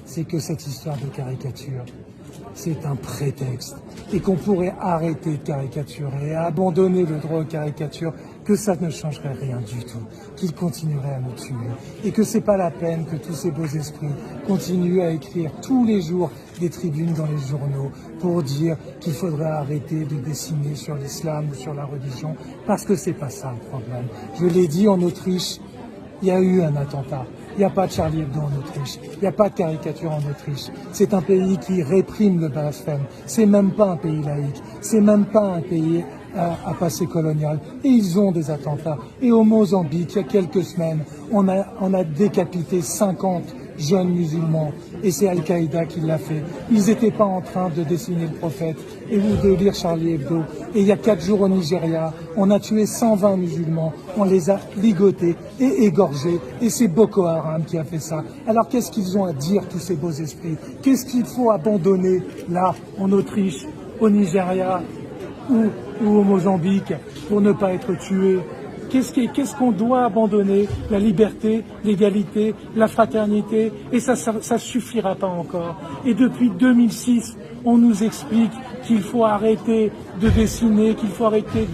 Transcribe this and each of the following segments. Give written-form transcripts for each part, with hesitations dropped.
c'est que cette histoire de caricature, c'est un prétexte et qu'on pourrait arrêter de caricaturer et abandonner le droit aux caricatures, que ça ne changerait rien du tout, qu'ils continueraient à nous tuer et que c'est pas la peine que tous ces beaux esprits continuent à écrire tous les jours des tribunes dans les journaux pour dire qu'il faudrait arrêter de dessiner sur l'islam ou sur la religion, parce que c'est pas ça le problème. Je l'ai dit, en Autriche, il y a eu un attentat. Il n'y a pas de Charlie Hebdo en Autriche. Il n'y a pas de caricature en Autriche. C'est un pays qui réprime le blasphème. C'est même pas un pays laïque. C'est même pas un pays à passé colonial. Et ils ont des attentats. Et au Mozambique, il y a quelques semaines, on a décapité 50 jeunes musulmans. Et c'est Al-Qaïda qui l'a fait. Ils n'étaient pas en train de dessiner le prophète et ou de lire Charlie Hebdo. Et il y a 4 jours au Nigeria, on a tué 120 musulmans. On les a ligotés et égorgés. Et c'est Boko Haram qui a fait ça. Alors qu'est-ce qu'ils ont à dire, tous ces beaux esprits? Qu'est-ce qu'il faut abandonner là, en Autriche, au Nigeria ou au Mozambique pour ne pas être tués? Qu'est-ce qu'on doit abandonner? La liberté, l'égalité, la fraternité, et ça suffira pas encore. Et depuis 2006, on nous explique qu'il faut arrêter de dessiner, qu'il faut arrêter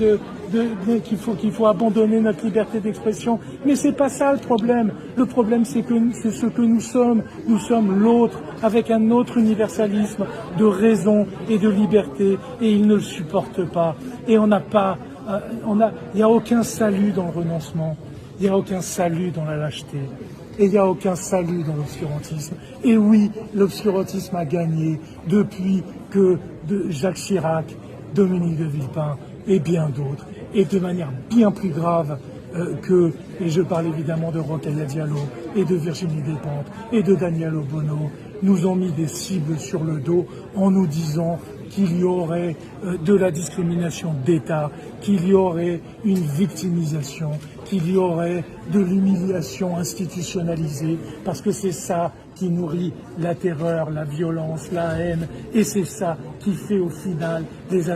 qu'il faut abandonner notre liberté d'expression. Mais c'est pas ça le problème. Le problème, c'est ce que nous sommes. Nous sommes l'autre, avec un autre universalisme de raison et de liberté, et ils ne le supportent pas. Et on n'a pas il n'y a aucun salut dans le renoncement, il n'y a aucun salut dans la lâcheté, et il n'y a aucun salut dans l'obscurantisme. Et oui, l'obscurantisme a gagné depuis que Jacques Chirac, Dominique de Villepin et bien d'autres, et de manière bien plus grave et je parle évidemment de Rokhaya Diallo et de Virginie Despentes et de Daniel Obono, nous ont mis des cibles sur le dos en nous disant qu'il y aurait de la discrimination d'État, qu'il y aurait une victimisation, qu'il y aurait de l'humiliation institutionnalisée, parce que c'est ça qui nourrit la terreur, la violence, la haine, et c'est ça qui fait au final des